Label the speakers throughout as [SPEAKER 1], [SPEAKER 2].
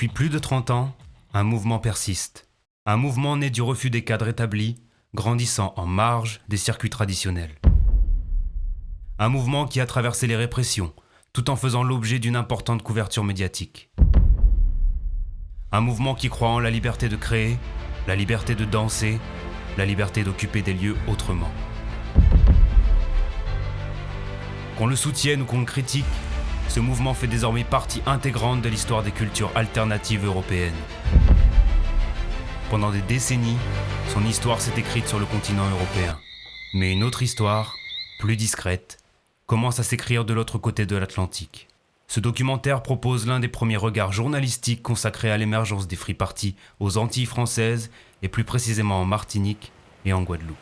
[SPEAKER 1] Depuis plus de 30 ans, un mouvement persiste. Un mouvement né du refus des cadres établis, grandissant en marge des circuits traditionnels. Un mouvement qui a traversé les répressions, tout en faisant l'objet d'une importante couverture médiatique. Un mouvement qui croit en la liberté de créer, la liberté de danser, la liberté d'occuper des lieux autrement. Qu'on le soutienne ou qu'on le critique, ce mouvement fait désormais partie intégrante de l'histoire des cultures alternatives européennes. Pendant des décennies, son histoire s'est écrite sur le continent européen. Mais une autre histoire, plus discrète, commence à s'écrire de l'autre côté de l'Atlantique. Ce documentaire propose l'un des premiers regards journalistiques consacrés à l'émergence des free parties aux Antilles françaises et plus précisément en Martinique et en Guadeloupe.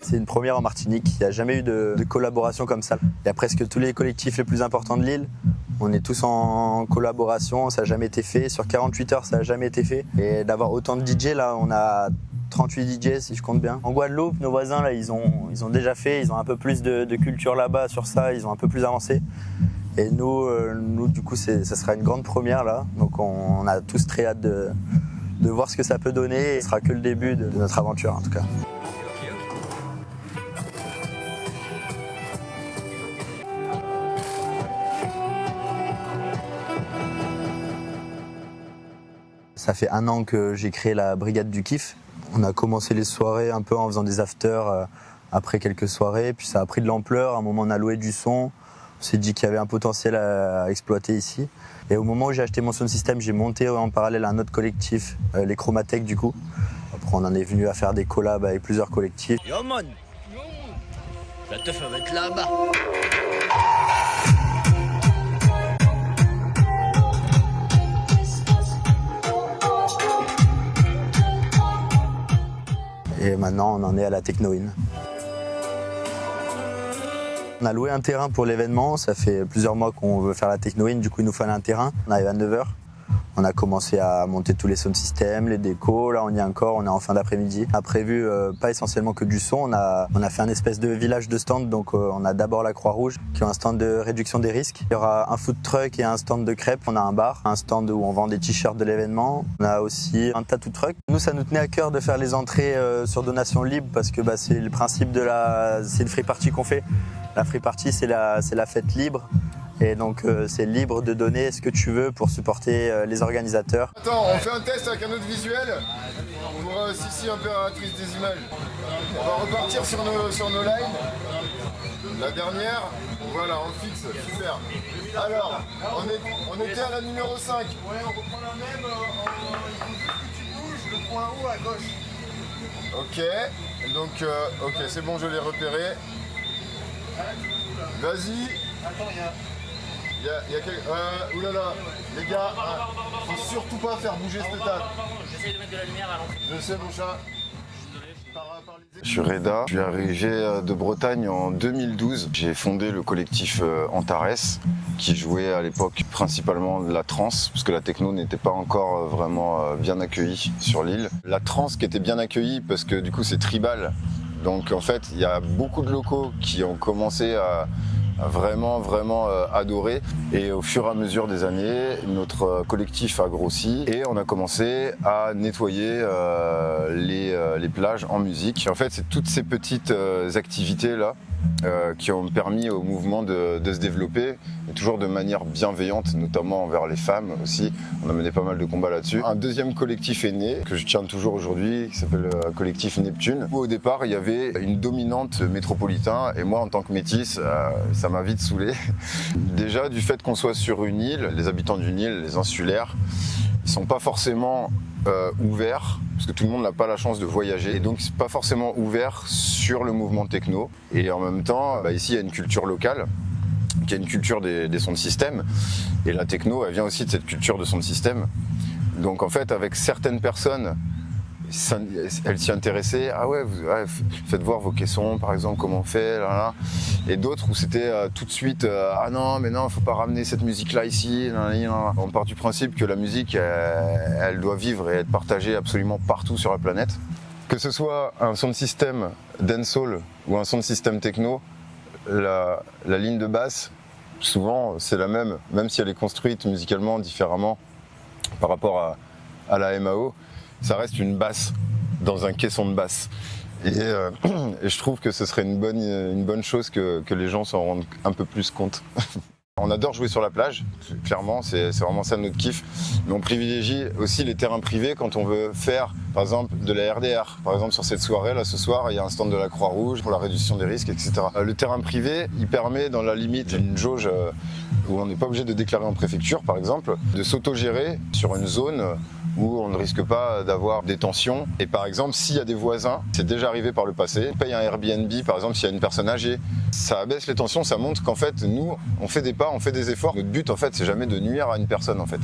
[SPEAKER 2] C'est une première en Martinique, il n'y a jamais eu de collaboration comme ça. Il y a presque tous les collectifs les plus importants de l'île. On est tous en collaboration, ça n'a jamais été fait. Sur 48 heures, ça n'a jamais été fait. Et d'avoir autant de DJ, là, on a 38 DJ si je compte bien. En Guadeloupe, nos voisins, là, ils ont déjà fait, ils ont un peu plus de culture là-bas sur ça, ils ont un peu plus avancé. Et nous du coup, ça sera une grande première là. Donc on a tous très hâte de voir ce que ça peut donner. Ce sera que le début de notre aventure en tout cas. Ça fait 1 an que j'ai créé la Brigade du Kiff. On a commencé les soirées un peu en faisant des afters après quelques soirées, puis ça a pris de l'ampleur. À un moment, on a loué du son. On s'est dit qu'il y avait un potentiel à exploiter ici. Et au moment où j'ai acheté mon sound system, j'ai monté en parallèle un autre collectif, les Chromatech du coup. Après, on en est venu à faire des collabs avec plusieurs collectifs.
[SPEAKER 3] Yo man, la teuf va être là-bas.
[SPEAKER 2] Et maintenant, on en est à la Technoïne. On a loué un terrain pour l'événement, ça fait plusieurs mois qu'on veut faire la Technoïne, du coup il nous fallait un terrain. On arrive à 9h, on a commencé à monter tous les sound systems, les décos, là on y est encore, on est en fin d'après-midi. On a prévu pas essentiellement que du son, on a fait un espèce de village de stands, donc on a d'abord la Croix-Rouge qui a un stand de réduction des risques. Il y aura un food truck et un stand de crêpes, on a un bar, un stand où on vend des t-shirts de l'événement. On a aussi un tattoo truck. Nous ça nous tenait à cœur de faire les entrées sur donation libre parce que c'est le principe c'est une free party qu'on fait. La free party c'est la fête libre. Et donc c'est libre de donner ce que tu veux pour supporter les organisateurs.
[SPEAKER 4] Attends, on fait un test avec un autre visuel pour Sissi, impératrice des images. On va repartir sur nos lines. La dernière, voilà, on fixe, super. Alors, on était à la numéro 5. Ouais, on reprend la même, il faut juste que tu bouges le point haut à gauche. Ok, donc ok, c'est bon, je l'ai repéré. Vas-y. Attends, il y a quelqu'un. Oulala, les gars, faut surtout pas faire bouger cette table.
[SPEAKER 5] J'essaie de mettre de la lumière à l'entrée.
[SPEAKER 4] Je sais, mon chat.
[SPEAKER 6] Je suis Reda, je suis arrivé de Bretagne en 2012. J'ai fondé le collectif Antares, qui jouait à l'époque principalement de la trance, parce que la techno n'était pas encore vraiment bien accueillie sur l'île. La trance qui était bien accueillie parce que du coup c'est tribal. Donc en fait, il y a beaucoup de locaux qui ont commencé à a vraiment adoré. Et au fur et à mesure des années, notre collectif a grossi et on a commencé à nettoyer les plages en musique. En fait, c'est toutes ces petites activités-là qui ont permis au mouvement de se développer, et toujours de manière bienveillante, notamment envers les femmes aussi. On a mené pas mal de combats là-dessus. Un deuxième collectif est né, que je tiens toujours aujourd'hui, qui s'appelle le collectif Neptune. Où au départ, il y avait une dominante métropolitain, et moi, en tant que métis, ça m'a vite saoulé. Déjà, du fait qu'on soit sur une île, les habitants d'une île, les insulaires, ils sont pas forcément ouverts, parce que tout le monde n'a pas la chance de voyager, et donc c'est pas forcément ouvert sur le mouvement techno. Et en même temps, ici il y a une culture locale, qui est une culture des sons de système, et la techno elle vient aussi de cette culture de sons de système. Donc en fait avec certaines personnes, elles s'y intéressaient, ah ouais, faites voir vos caissons par exemple, comment on fait, là. Et d'autres où c'était tout de suite, ah non mais non, faut pas ramener cette musique là ici, là. On part du principe que la musique elle doit vivre et être partagée absolument partout sur la planète. Que ce soit un son de système dancehall ou un son de système techno, la ligne de basse, souvent c'est la même si elle est construite musicalement différemment par rapport à la MAO, ça reste une basse dans un caisson de basse. Et je trouve que ce serait une bonne chose que les gens s'en rendent un peu plus compte. On adore jouer sur la plage, clairement, c'est vraiment ça notre kiff. Mais on privilégie aussi les terrains privés quand on veut faire, par exemple, de la RDR. Par exemple, sur cette soirée, là, ce soir, il y a un stand de la Croix-Rouge pour la réduction des risques, etc. Le terrain privé, il permet, dans la limite d'une jauge où on n'est pas obligé de déclarer en préfecture, par exemple, de s'autogérer sur une zone où on ne risque pas d'avoir des tensions. Et par exemple, s'il y a des voisins, c'est déjà arrivé par le passé, on paye un Airbnb, par exemple, s'il y a une personne âgée, ça abaisse les tensions, ça montre qu'en fait, nous, on fait des pas, on fait des efforts. Notre but, en fait, c'est jamais de nuire à une personne, en fait.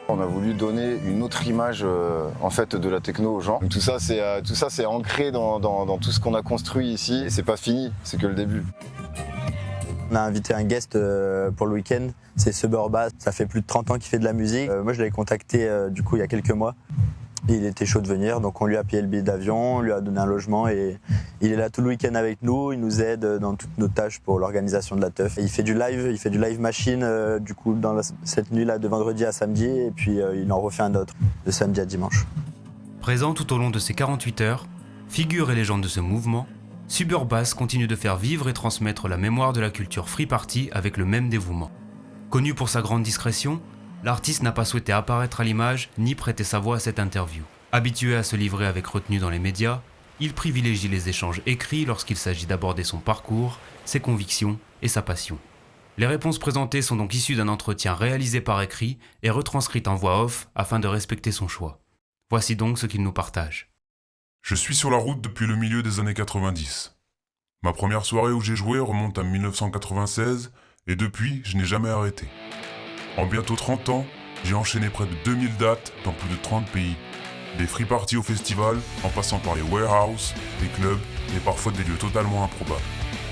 [SPEAKER 6] On a voulu donner une autre image en fait de la techno aux gens. Donc tout ça c'est ancré dans tout ce qu'on a construit ici. Et c'est pas fini, c'est que le début.
[SPEAKER 2] On a invité un guest pour le week-end, c'est Suburbass. Ça fait plus de 30 ans qu'il fait de la musique. Moi je l'avais contacté du coup il y a quelques mois. Il était chaud de venir, donc on lui a payé le billet d'avion, on lui a donné un logement et il est là tout le week-end avec nous, il nous aide dans toutes nos tâches pour l'organisation de la teuf. Il fait du live machine du coup dans cette nuit-là de vendredi à samedi et puis il en refait un autre de samedi à dimanche.
[SPEAKER 1] Présent tout au long de ces 48 heures, figure et légende de ce mouvement, Suburbass continue de faire vivre et transmettre la mémoire de la culture free party avec le même dévouement. Connu pour sa grande discrétion, l'artiste n'a pas souhaité apparaître à l'image ni prêter sa voix à cette interview. Habitué à se livrer avec retenue dans les médias, il privilégie les échanges écrits lorsqu'il s'agit d'aborder son parcours, ses convictions et sa passion. Les réponses présentées sont donc issues d'un entretien réalisé par écrit et retranscrites en voix off afin de respecter son choix. Voici donc ce qu'il nous partage.
[SPEAKER 7] Je suis sur la route depuis le milieu des années 90. Ma première soirée où j'ai joué remonte à 1996 et depuis, je n'ai jamais arrêté. En bientôt 30 ans, j'ai enchaîné près de 2000 dates dans plus de 30 pays. Des free parties au festival, en passant par les warehouses, les clubs et parfois des lieux totalement improbables.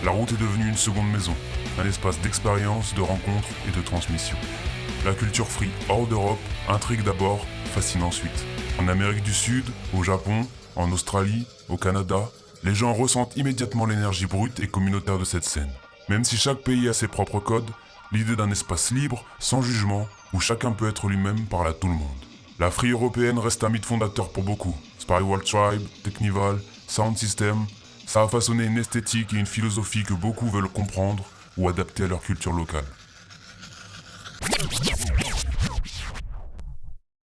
[SPEAKER 7] La route est devenue une seconde maison, un espace d'expérience, de rencontres et de transmission. La culture free hors d'Europe intrigue d'abord, fascine ensuite. En Amérique du Sud, au Japon, en Australie, au Canada, les gens ressentent immédiatement l'énergie brute et communautaire de cette scène. Même si chaque pays a ses propres codes, l'idée d'un espace libre, sans jugement, où chacun peut être lui-même parle à tout le monde. La free européenne reste un mythe fondateur pour beaucoup. Spyworld Tribe, Technival, Sound System, ça a façonné une esthétique et une philosophie que beaucoup veulent comprendre ou adapter à leur culture locale.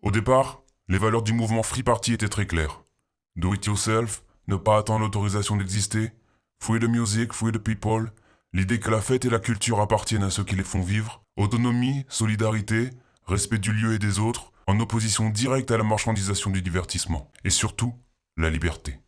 [SPEAKER 7] Au départ, les valeurs du mouvement Free Party étaient très claires. Do it yourself, ne pas attendre l'autorisation d'exister, free the music, free the people, l'idée que la fête et la culture appartiennent à ceux qui les font vivre, autonomie, solidarité, respect du lieu et des autres, en opposition directe à la marchandisation du divertissement. Et surtout, la liberté.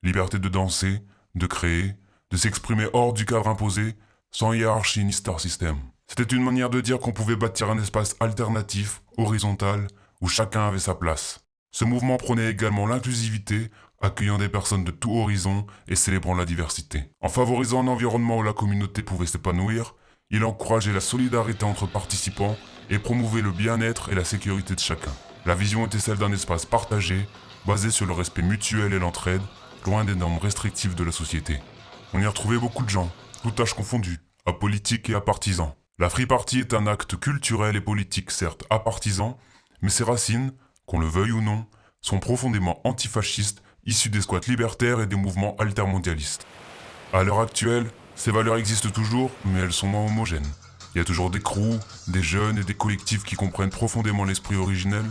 [SPEAKER 7] Liberté de danser, de créer, de s'exprimer hors du cadre imposé, sans hiérarchie ni star system. C'était une manière de dire qu'on pouvait bâtir un espace alternatif, horizontal, où chacun avait sa place. Ce mouvement prônait également l'inclusivité, accueillant des personnes de tout horizon et célébrant la diversité. En favorisant un environnement où la communauté pouvait s'épanouir, il encourageait la solidarité entre participants et promouvait le bien-être et la sécurité de chacun. La vision était celle d'un espace partagé, basé sur le respect mutuel et l'entraide, loin des normes restrictives de la société. On y retrouvait beaucoup de gens, tout âge confondu, apolitiques et apartisans. La Free Party est un acte culturel et politique certes apartisan, mais ses racines, qu'on le veuille ou non, sont profondément antifascistes, issus des squats libertaires et des mouvements altermondialistes. À l'heure actuelle, ces valeurs existent toujours, mais elles sont moins homogènes. Il y a toujours des crews, des jeunes et des collectifs qui comprennent profondément l'esprit originel,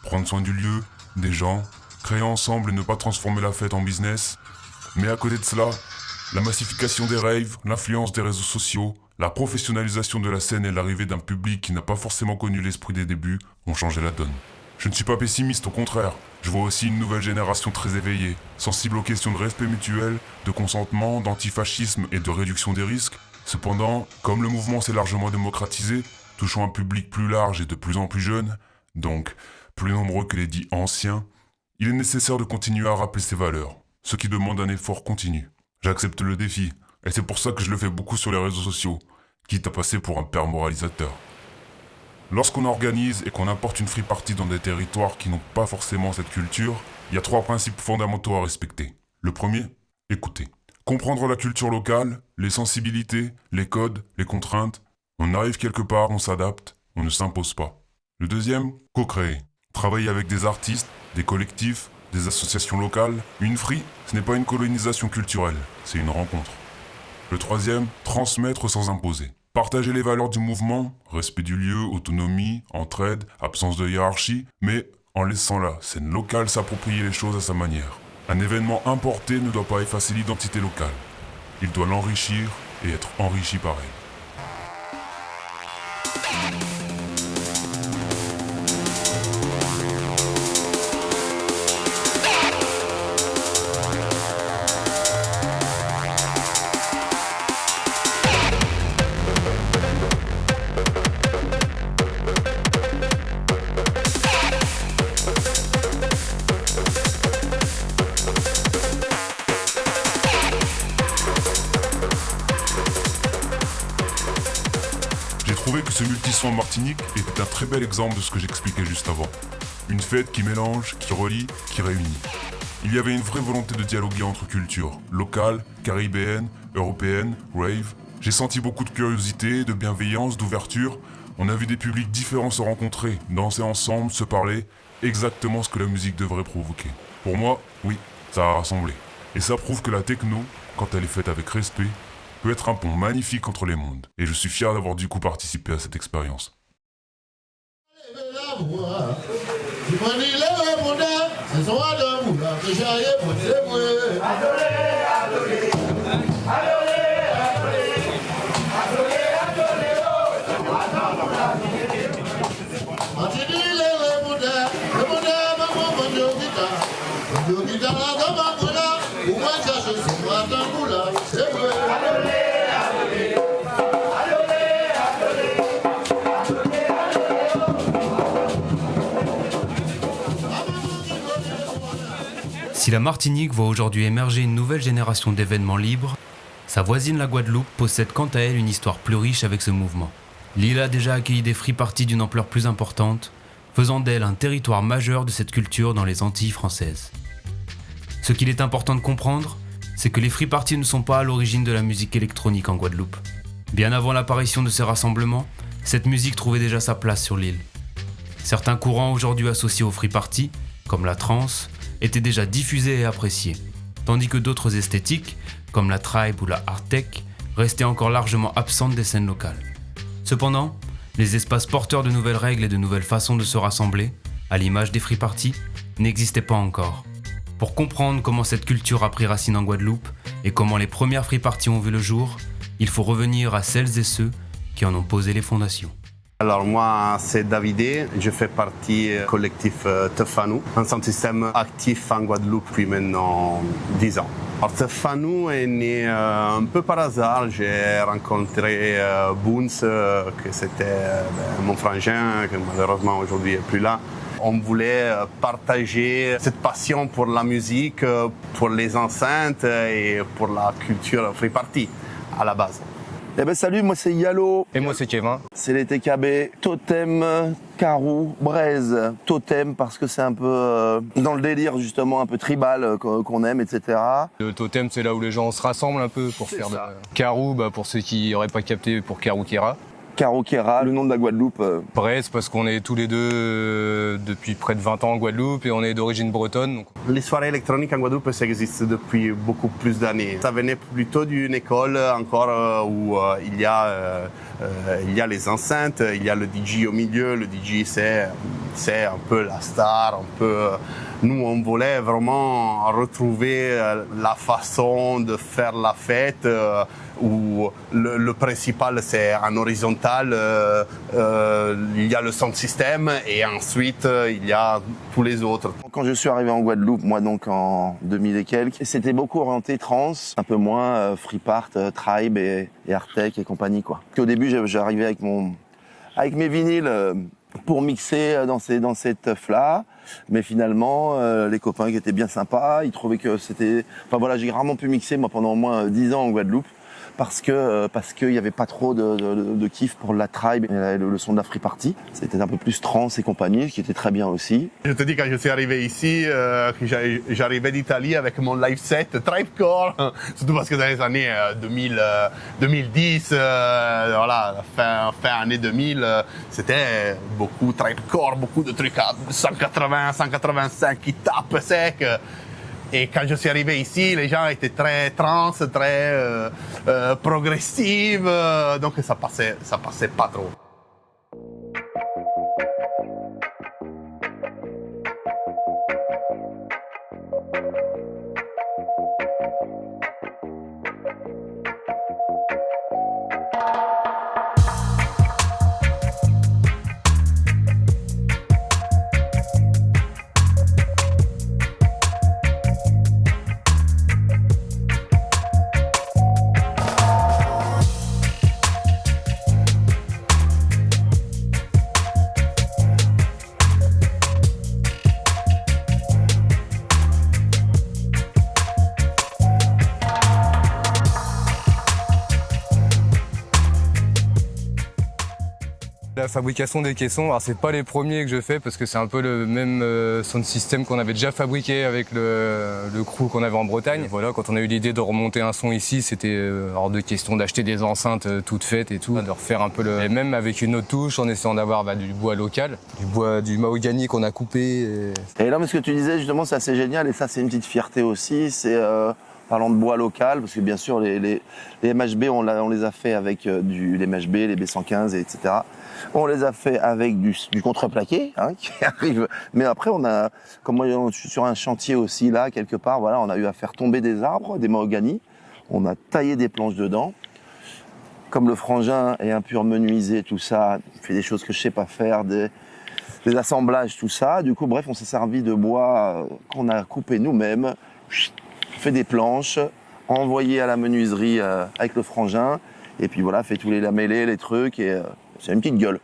[SPEAKER 7] prendre soin du lieu, des gens, créer ensemble et ne pas transformer la fête en business. Mais à côté de cela, la massification des raves, l'influence des réseaux sociaux, la professionnalisation de la scène et l'arrivée d'un public qui n'a pas forcément connu l'esprit des débuts ont changé la donne. Je ne suis pas pessimiste, au contraire. Je vois aussi une nouvelle génération très éveillée, sensible aux questions de respect mutuel, de consentement, d'antifascisme et de réduction des risques. Cependant, comme le mouvement s'est largement démocratisé, touchant un public plus large et de plus en plus jeune, donc plus nombreux que les dits anciens, il est nécessaire de continuer à rappeler ces valeurs, ce qui demande un effort continu. J'accepte le défi, et c'est pour ça que je le fais beaucoup sur les réseaux sociaux, quitte à passer pour un père moralisateur. Lorsqu'on organise et qu'on importe une free party dans des territoires qui n'ont pas forcément cette culture, il y a 3 principes fondamentaux à respecter. Le premier, écouter. Comprendre la culture locale, les sensibilités, les codes, les contraintes. On arrive quelque part, on s'adapte, on ne s'impose pas. Le deuxième, co-créer. Travailler avec des artistes, des collectifs, des associations locales. Une free, ce n'est pas une colonisation culturelle, c'est une rencontre. Le troisième, transmettre sans imposer. Partager les valeurs du mouvement, respect du lieu, autonomie, entraide, absence de hiérarchie, mais en laissant la scène locale s'approprier les choses à sa manière. Un événement importé ne doit pas effacer l'identité locale. Il doit l'enrichir et être enrichi par elle. J'ai trouvé que ce multison en Martinique était un très bel exemple de ce que j'expliquais juste avant. Une fête qui mélange, qui relie, qui réunit. Il y avait une vraie volonté de dialoguer entre cultures, locales, caribéennes, européennes, rave. J'ai senti beaucoup de curiosité, de bienveillance, d'ouverture. On a vu des publics différents se rencontrer, danser ensemble, se parler, exactement ce que la musique devrait provoquer. Pour moi, oui, ça a rassemblé. Et ça prouve que la techno, quand elle est faite avec respect, peut être un pont magnifique entre les mondes. Et je suis fier d'avoir du coup participé à cette expérience.
[SPEAKER 1] Si la Martinique voit aujourd'hui émerger une nouvelle génération d'événements libres, sa voisine la Guadeloupe possède quant à elle une histoire plus riche avec ce mouvement. L'île a déjà accueilli des free parties d'une ampleur plus importante, faisant d'elle un territoire majeur de cette culture dans les Antilles françaises. Ce qu'il est important de comprendre, c'est que les free parties ne sont pas à l'origine de la musique électronique en Guadeloupe. Bien avant l'apparition de ces rassemblements, cette musique trouvait déjà sa place sur l'île. Certains courants aujourd'hui associés aux free parties, comme la trance, étaient déjà diffusés et appréciés, tandis que d'autres esthétiques, comme la tribe ou la hard tech, restaient encore largement absentes des scènes locales. Cependant, les espaces porteurs de nouvelles règles et de nouvelles façons de se rassembler, à l'image des free parties, n'existaient pas encore. Pour comprendre comment cette culture a pris racine en Guadeloupe et comment les premières free parties ont vu le jour, il faut revenir à celles et ceux qui en ont posé les fondations.
[SPEAKER 8] Alors moi, c'est Davidé, je fais partie du collectif Teufanou, un sound system actif en Guadeloupe depuis maintenant 10 ans. Alors Teufanou est né un peu par hasard, j'ai rencontré Boons, que c'était mon frangin, qui malheureusement aujourd'hui n'est plus là. On voulait partager cette passion pour la musique, pour les enceintes et pour la culture free party à la base.
[SPEAKER 9] Eh ben salut, moi c'est Yalo.
[SPEAKER 10] Et moi c'est Kevin.
[SPEAKER 9] C'est les TKB. Totem, Carou, Braise. Totem parce que c'est un peu dans le délire justement, un peu tribal qu'on aime, etc.
[SPEAKER 10] Le totem c'est là où les gens se rassemblent un peu pour faire de... Carou, pour ceux qui n'auraient pas capté, pour Carou Kera.
[SPEAKER 9] Carou Kera, le nom de la Guadeloupe.
[SPEAKER 10] Braise parce qu'on est tous les deux depuis près de 20 ans en Guadeloupe et on est d'origine bretonne. Donc...
[SPEAKER 8] Les soirées électroniques en Guadeloupe, ça existe depuis beaucoup plus d'années. Ça venait plutôt d'une école encore où il y a les enceintes, il y a le DJ au milieu. Le DJ c'est un peu la star, un peu... Nous on voulait vraiment retrouver la façon de faire la fête où le principal c'est en horizontal, il y a le sound system et ensuite il y a tous les autres.
[SPEAKER 9] Quand je suis arrivé en Guadeloupe, moi donc en 2000 et quelques, c'était beaucoup orienté trance, un peu moins free part, tribe et Artec et compagnie quoi. Au début j'arrivais avec mes vinyles pour mixer dans cette teuf là. Mais finalement, les copains qui étaient bien sympas, ils trouvaient que c'était... Enfin voilà, j'ai rarement pu mixer moi pendant au moins 10 ans en Guadeloupe parce qu'il y avait pas trop de kiff pour la tribe et le son de la free party. C'était un peu plus trance et compagnie, ce qui était très bien aussi.
[SPEAKER 8] Je te dis, quand je suis arrivé ici, j'arrivais d'Italie avec mon live set Tribecore, surtout parce que dans les années 2010, voilà, fin année 2000, c'était beaucoup Tribecore, beaucoup de trucs à 180, 185 qui tapent sec. Et quand je suis arrivé ici, les gens étaient très trans, très progressives, donc ça passait pas trop.
[SPEAKER 10] La fabrication des caissons, alors c'est pas les premiers que je fais parce que c'est un peu le même sound system qu'on avait déjà fabriqué avec le crew qu'on avait en Bretagne. Voilà, quand on a eu l'idée de remonter un son ici, c'était hors de question d'acheter des enceintes toutes faites et tout, de refaire un peu le même avec une autre touche en essayant d'avoir du bois local, du bois du mahogany qu'on a coupé.
[SPEAKER 9] Et là, mais ce que tu disais justement, c'est assez génial et ça c'est une petite fierté aussi, c'est parlant de bois local, parce que bien sûr les MHB on les a fait avec les MHB, les B115 etc. On les a fait avec du contreplaqué qui arrive. Mais après, comme moi, je suis sur un chantier aussi là, quelque part, voilà, on a eu à faire tomber des arbres, des mahoganies. On a taillé des planches dedans. Comme le frangin est un pur menuisier, tout ça, il fait des choses que je sais pas faire, des assemblages, tout ça. Du coup, bref, on s'est servi de bois qu'on a coupé nous-mêmes, fait des planches, envoyé à la menuiserie avec le frangin, et puis voilà, fait tous les lamellés, les trucs, et c'est une petite gueule.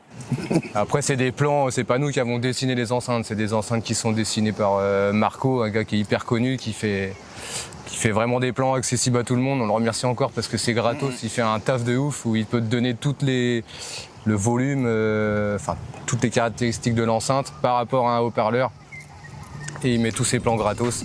[SPEAKER 10] Après, c'est des plans, c'est pas nous qui avons dessiné les enceintes, c'est des enceintes qui sont dessinées par Marco, un gars qui est hyper connu, qui fait vraiment des plans accessibles à tout le monde. On le remercie encore parce que c'est gratos, il fait un taf de ouf où il peut te donner le volume, toutes les caractéristiques de l'enceinte par rapport à un haut-parleur. Et il met tous ses plans gratos.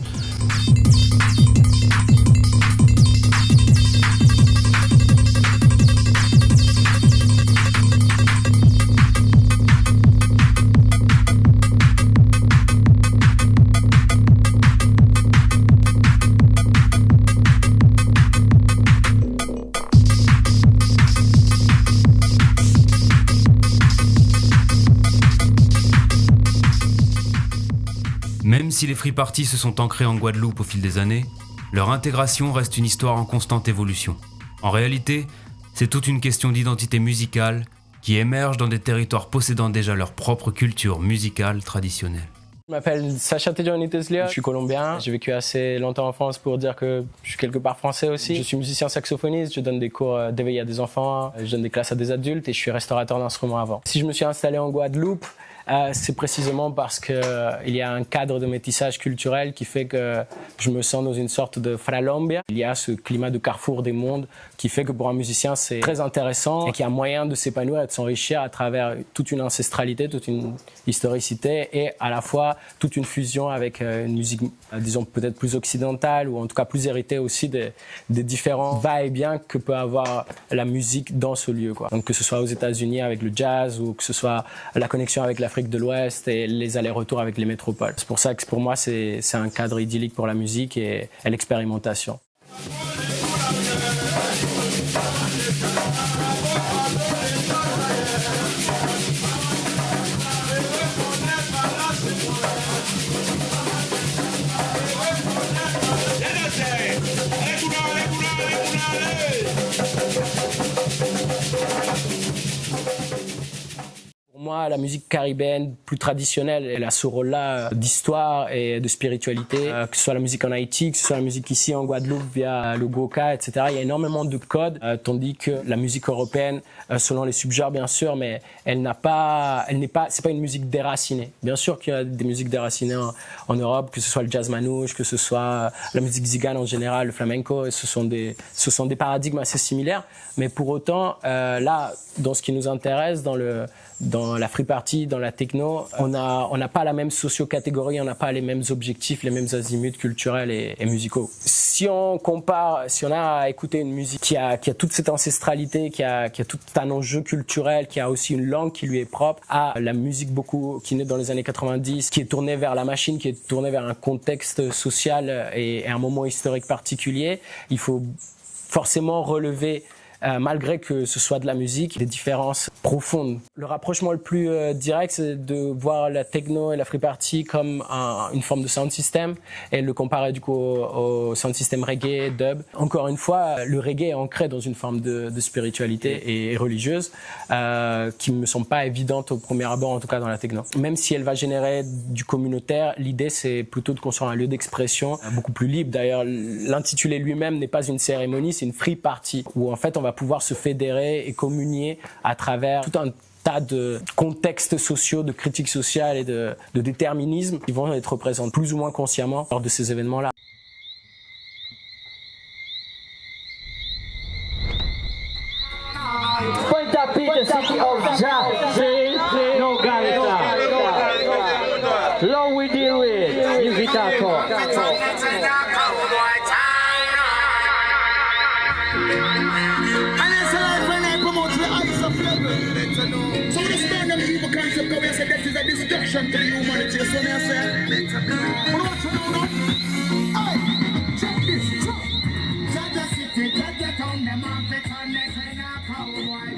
[SPEAKER 1] Même si les free parties se sont ancrés en Guadeloupe au fil des années, leur intégration reste une histoire en constante évolution. En réalité, c'est toute une question d'identité musicale qui émerge dans des territoires possédant déjà leur propre culture musicale traditionnelle.
[SPEAKER 11] Je m'appelle Sacha Tedjani Teslia, je suis colombien. J'ai vécu assez longtemps en France pour dire que je suis quelque part français aussi. Je suis musicien saxophoniste, je donne des cours d'éveil à des enfants, je donne des classes à des adultes et je suis restaurateur d'instruments avant. Si je me suis installé en Guadeloupe, C'est précisément parce qu'il y a un cadre de métissage culturel qui fait que je me sens dans une sorte de Fralombia. Il y a ce climat de carrefour des mondes qui fait que pour un musicien c'est très intéressant et qu'il y a moyen de s'épanouir et de s'enrichir à travers toute une ancestralité, toute une historicité et à la fois toute une fusion avec une musique, disons peut-être plus occidentale ou en tout cas plus héritée aussi des différents va-et-vient que peut avoir la musique dans ce lieu, quoi. Donc que ce soit aux États-Unis avec le jazz ou que ce soit la connexion avec l'Afrique de l'Ouest et les allers-retours avec les métropoles. C'est pour ça que pour moi c'est un cadre idyllique pour la musique et l'expérimentation. Pour moi, la musique caribéenne plus traditionnelle, elle a ce rôle-là d'histoire et de spiritualité, que ce soit la musique en Haïti, que ce soit la musique ici en Guadeloupe via le goka, etc. Il y a énormément de codes, tandis que la musique européenne, selon les subgenres bien sûr, mais c'est pas une musique déracinée. Bien sûr qu'il y a des musiques déracinées en Europe, que ce soit le jazz manouche, que ce soit la musique zigane en général, le flamenco, ce sont des paradigmes assez similaires, mais pour autant, là, dans ce qui nous intéresse, dans la free party, dans la techno, on n'a pas la même socio-catégorie, on n'a pas les mêmes objectifs, les mêmes azimuts culturels et musicaux. Si on a à écouter une musique qui a toute cette ancestralité, qui a tout un enjeu culturel, qui a aussi une langue qui lui est propre, à la musique qui naît dans les années 90, qui est tournée vers la machine, qui est tournée vers un contexte social et un moment historique particulier, il faut forcément relever, malgré que ce soit de la musique, des différences profondes. Le rapprochement le plus direct, c'est de voir la techno et la free party comme une forme de sound system et le comparer du coup au sound system reggae, dub. Encore une fois, le reggae est ancré dans une forme de spiritualité et religieuse qui ne me semble pas évidente au premier abord, en tout cas dans la techno. Même si elle va générer du communautaire, l'idée c'est plutôt de construire un lieu d'expression beaucoup plus libre. D'ailleurs, l'intitulé lui-même n'est pas une cérémonie, c'est une free party où en fait on va pouvoir se fédérer et communier à travers tout un tas de contextes sociaux, de critiques sociales et de déterminismes qui vont être représentés plus ou moins consciemment lors de ces événements-là.
[SPEAKER 12] Pointe-à-Pitre, city of jazz, no Garita. Long we deal with, music talk. Destruction to the humanity, so I say, what you know? Hey, check this. Jaja City, Jaja Town, them have it on next in a cowboy.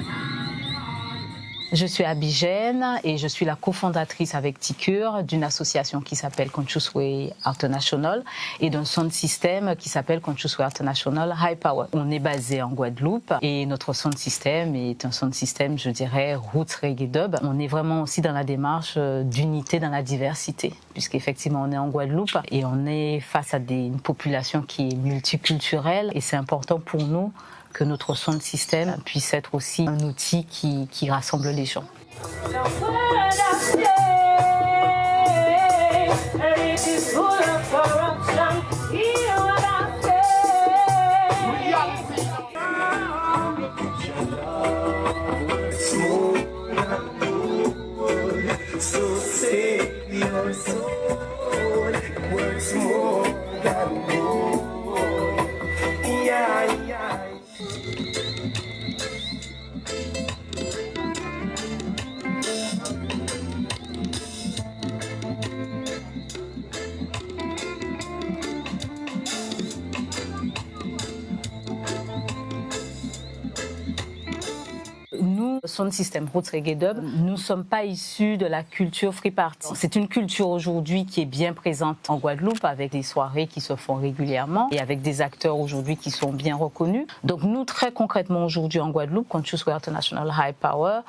[SPEAKER 13] Je suis Abigène et je suis la cofondatrice avec Ticure d'une association qui s'appelle Conscious Way International et d'un sound system qui s'appelle Conscious Way International High Power. On est basé en Guadeloupe et notre sound system est un sound system, je dirais, roots reggae dub. On est vraiment aussi dans la démarche d'unité dans la diversité, puisqu'effectivement on est en Guadeloupe et on est face à une population qui est multiculturelle et c'est important pour nous que notre sound system puisse être aussi un outil qui rassemble les gens. Sound system roots reggae dub, nous ne sommes pas issus de la culture free party. C'est une culture aujourd'hui qui est bien présente en Guadeloupe avec des soirées qui se font régulièrement et avec des acteurs aujourd'hui qui sont bien reconnus. Donc nous, très concrètement aujourd'hui en Guadeloupe, Conscious Way International High Power,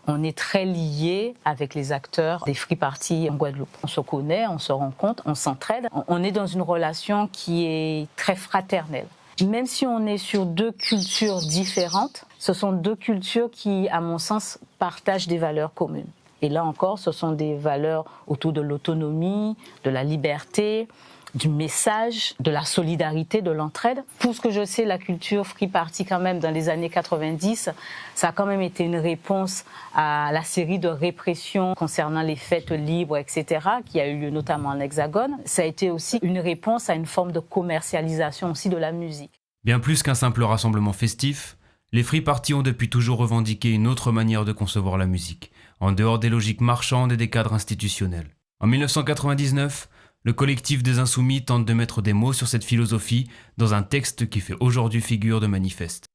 [SPEAKER 13] on est très liés avec les acteurs des free parties en Guadeloupe. On se connaît, on se rencontre, on s'entraide. On est dans une relation qui est très fraternelle. Même si on est sur deux cultures différentes, ce sont deux cultures qui, à mon sens, partagent des valeurs communes. Et là encore, ce sont des valeurs autour de l'autonomie, de la liberté, du message, de la solidarité, de l'entraide. Pour ce que je sais, la culture Free Party, quand même, dans les années 90, ça a quand même été une réponse à la série de répressions concernant les fêtes libres, etc., qui a eu lieu notamment en Hexagone. Ça a été aussi une réponse à une forme de commercialisation aussi de la musique.
[SPEAKER 1] Bien plus qu'un simple rassemblement festif, les Free Party ont depuis toujours revendiqué une autre manière de concevoir la musique, en dehors des logiques marchandes et des cadres institutionnels. En 1999, le collectif des Insoumis tente de mettre des mots sur cette philosophie dans un texte qui fait aujourd'hui figure de manifeste.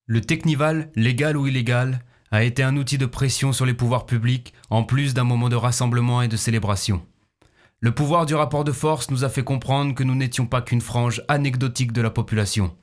[SPEAKER 1] Le Technival, légal ou illégal, a été un outil de pression sur les pouvoirs publics en plus d'un moment de rassemblement et de célébration. Le pouvoir du rapport de force nous a fait comprendre que nous n'étions pas qu'une frange anecdotique de la population,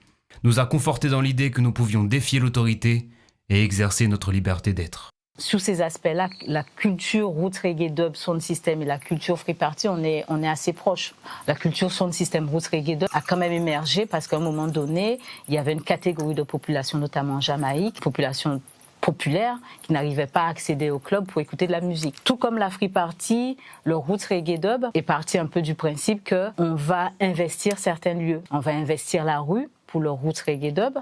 [SPEAKER 1] nous a confortés dans l'idée que nous pouvions défier l'autorité et exercer notre liberté d'être.
[SPEAKER 13] Sous ces aspects-là, la culture roots reggae dub sound system et la culture Free Party, on est assez proches. La culture sound system roots reggae dub a quand même émergé parce qu'à un moment donné, il y avait une catégorie de population, notamment en Jamaïque, population populaire, qui n'arrivait pas à accéder au club pour écouter de la musique. Tout comme la Free Party, le roots reggae dub est parti un peu du principe que on va investir certains lieux. On va investir la rue pour le roots reggae dub,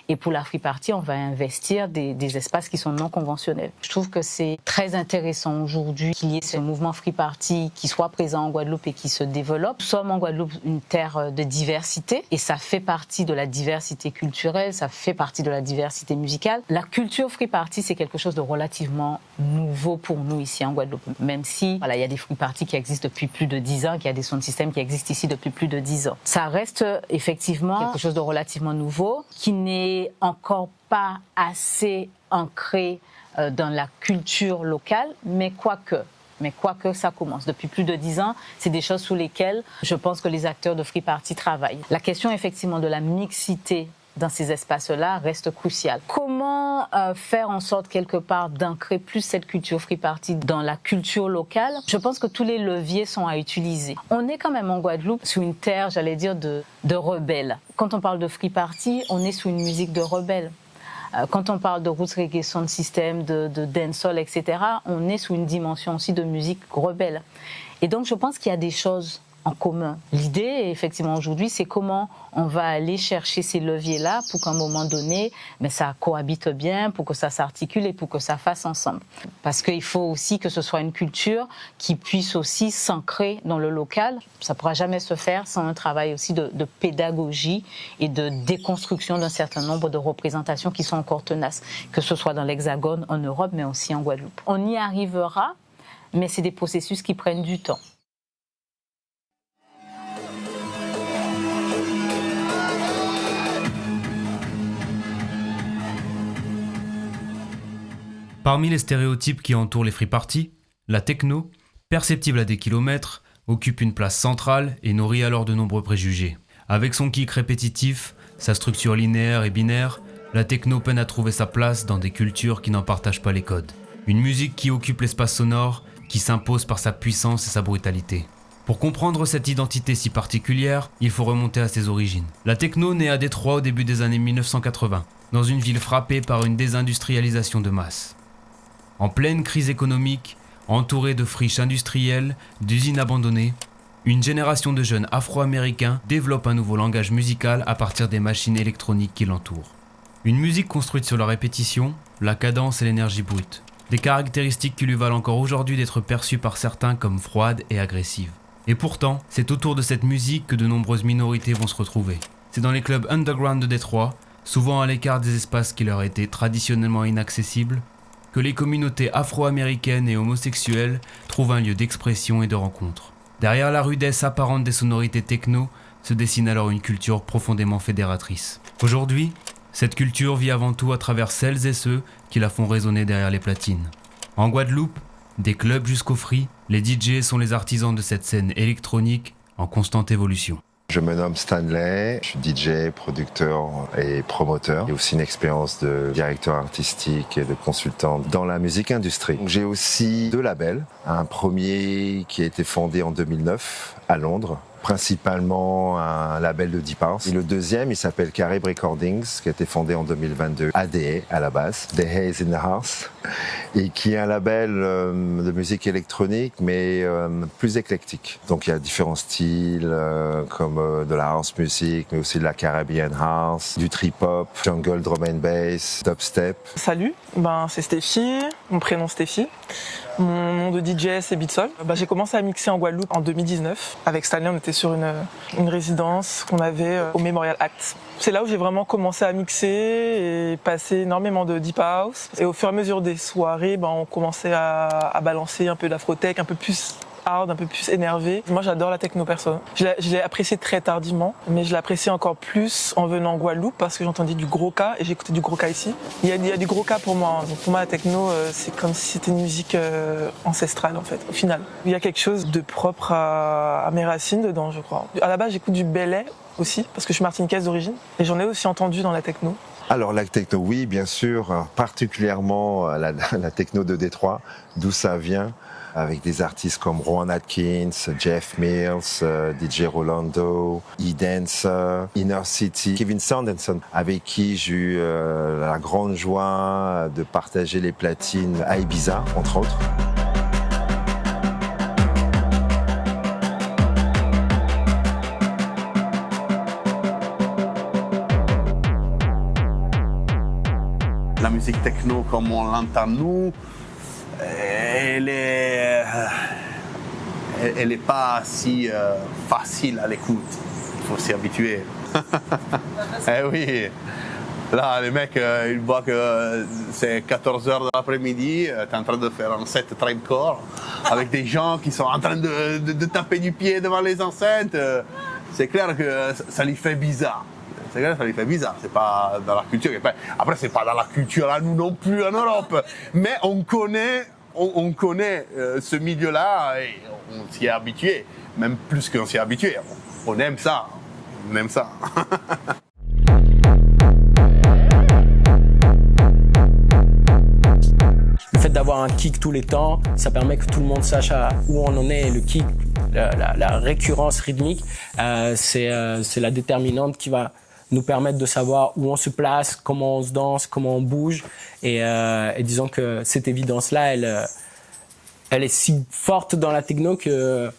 [SPEAKER 13] et pour la Free Party, on va investir des espaces qui sont non conventionnels. Je trouve que c'est très intéressant aujourd'hui qu'il y ait ce mouvement Free Party qui soit présent en Guadeloupe et qui se développe. Nous sommes en Guadeloupe une terre de diversité, et ça fait partie de la diversité culturelle, ça fait partie de la diversité musicale. La culture Free Party, c'est quelque chose de relativement nouveau pour nous ici en Guadeloupe, même si il y a des Free Party qui existent depuis plus de 10 ans, qu'il y a des sound systems qui existent ici depuis plus de 10 ans. Ça reste effectivement quelque chose de relativement nouveau, qui n'est encore pas assez ancré dans la culture locale, mais quoique ça commence. Depuis plus de 10 ans, c'est des choses sous lesquelles je pense que les acteurs de Free Party travaillent. La question effectivement de la mixité dans ces espaces-là reste crucial. Comment faire en sorte quelque part d'ancrer plus cette culture Free Party dans la culture locale? Je pense que tous les leviers sont à utiliser. On est quand même en Guadeloupe sous une terre, j'allais dire, de rebelles. Quand on parle de Free Party, on est sous une musique de rebelles. Quand on parle de roots reggae sound system, de dancehall, etc., on est sous une dimension aussi de musique rebelle. Et donc je pense qu'il y a des choses en commun. L'idée, effectivement, aujourd'hui, c'est comment on va aller chercher ces leviers-là pour qu'à un moment donné, ça cohabite bien, pour que ça s'articule et pour que ça fasse ensemble. Parce qu'il faut aussi que ce soit une culture qui puisse aussi s'ancrer dans le local. Ça ne pourra jamais se faire sans un travail aussi de pédagogie et de déconstruction d'un certain nombre de représentations qui sont encore tenaces, que ce soit dans l'Hexagone, en Europe, mais aussi en Guadeloupe. On y arrivera, mais c'est des processus qui prennent du temps.
[SPEAKER 1] Parmi les stéréotypes qui entourent les Free Party, la techno, perceptible à des kilomètres, occupe une place centrale et nourrit alors de nombreux préjugés. Avec son kick répétitif, sa structure linéaire et binaire, la techno peine à trouver sa place dans des cultures qui n'en partagent pas les codes. Une musique qui occupe l'espace sonore, qui s'impose par sa puissance et sa brutalité. Pour comprendre cette identité si particulière, il faut remonter à ses origines. La techno naît à Détroit au début des années 1980, dans une ville frappée par une désindustrialisation de masse. En pleine crise économique, entourée de friches industrielles, d'usines abandonnées, une génération de jeunes afro-américains développe un nouveau langage musical à partir des machines électroniques qui l'entourent. Une musique construite sur la répétition, la cadence et l'énergie brute. Des caractéristiques qui lui valent encore aujourd'hui d'être perçues par certains comme froides et agressives. Et pourtant, c'est autour de cette musique que de nombreuses minorités vont se retrouver. C'est dans les clubs underground de Détroit, souvent à l'écart des espaces qui leur étaient traditionnellement inaccessibles, que les communautés afro-américaines et homosexuelles trouvent un lieu d'expression et de rencontre. Derrière la rudesse apparente des sonorités techno se dessine alors une culture profondément fédératrice. Aujourd'hui, cette culture vit avant tout à travers celles et ceux qui la font résonner derrière les platines. En Guadeloupe, des clubs jusqu'aux free, les DJ sont les artisans de cette scène électronique en constante évolution.
[SPEAKER 6] Je me nomme Stanley, je suis DJ, producteur et promoteur. J'ai aussi une expérience de directeur artistique et de consultant dans la musique industrie. J'ai aussi 2 labels. Un premier qui a été fondé en 2009 à Londres,
[SPEAKER 14] principalement un label de Deep House. Et le deuxième, il s'appelle Carib Recordings, qui a été fondé en 2022 à The à la base, The Haze in the House, et qui est un label de musique électronique, mais plus éclectique. Donc il y a différents styles, comme de la house music, mais aussi de la Caribbean house, du trip-hop, jungle drum and bass, dubstep.
[SPEAKER 15] Salut, c'est Stéphie, mon prénom Stéphie. Mon nom de DJ c'est Beatsol. J'ai commencé à mixer en Guadeloupe en 2019. Avec Stanley, on était sur une résidence qu'on avait au Memorial Act. C'est là où j'ai vraiment commencé à mixer et passer énormément de deep house. Et au fur et à mesure des soirées, on commençait à balancer un peu d'afrotech, un peu plus hard, un peu plus énervé. Moi, j'adore la techno perso. Je l'ai apprécié très tardivement, mais je l'apprécie encore plus en venant en Guadeloupe parce que j'entendais du gros K et j'écoutais du gros K ici. Il y a du gros K pour moi. Donc pour moi, la techno, c'est comme si c'était une musique ancestrale en fait, au final. Il y a quelque chose de propre à mes racines dedans, je crois. À la base, j'écoute du belay aussi parce que je suis martiniquaise d'origine et j'en ai aussi entendu dans la techno.
[SPEAKER 14] Alors la techno, oui, bien sûr, particulièrement la techno de Détroit, d'où ça vient, avec des artistes comme Rowan Atkins, Jeff Mills, DJ Rolando, E-Dancer, Inner City, Kevin Sanderson, avec qui j'ai eu la grande joie de partager les platines à Ibiza, entre autres.
[SPEAKER 8] La musique techno comme on l'entend nous, elle est pas si facile à l'écoute. Il faut s'y habituer. Eh oui, là les mecs, ils voient que c'est 14h de l'après-midi, tu es en train de faire un set tribecore avec des gens qui sont en train de taper du pied devant les enceintes. C'est clair que ça lui fait bizarre. C'est clair que ça lui fait bizarre, c'est pas dans la culture. Après, c'est pas dans la culture à nous non plus en Europe. Mais on connaît ce milieu-là et on s'y est habitué. Même plus qu'on s'y est habitué. On aime ça. On aime ça.
[SPEAKER 11] Le fait d'avoir un kick tous les temps, ça permet que tout le monde sache où on en est. Le kick, la récurrence rythmique, c'est la déterminante qui va nous permettre de savoir où on se place, comment on se danse, comment on bouge. Et disons que cette évidence-là, elle est si forte dans la techno que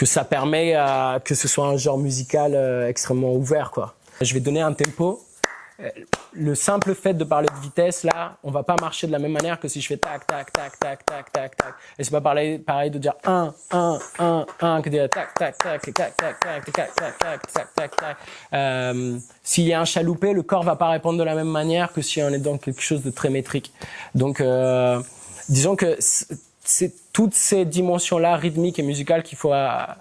[SPEAKER 11] ça permet que ce soit un genre musical extrêmement ouvert, quoi. Je vais donner un tempo. Le simple fait de parler de vitesse, là, on va pas marcher de la même manière que si je fais tac, tac, tac, tac, tac, tac, tac. Et c'est pas pareil de dire 1, 1, 1, 1, que de dire tac, tac, tac, tac, tac, tac, tac, tac, tac, tac, tac, tac. S'il y a un chaloupé, le corps va pas répondre de la même manière que si on est dans quelque chose de très métrique. Donc, disons que c'est toutes ces dimensions-là, rythmiques et musicales, qu'il faut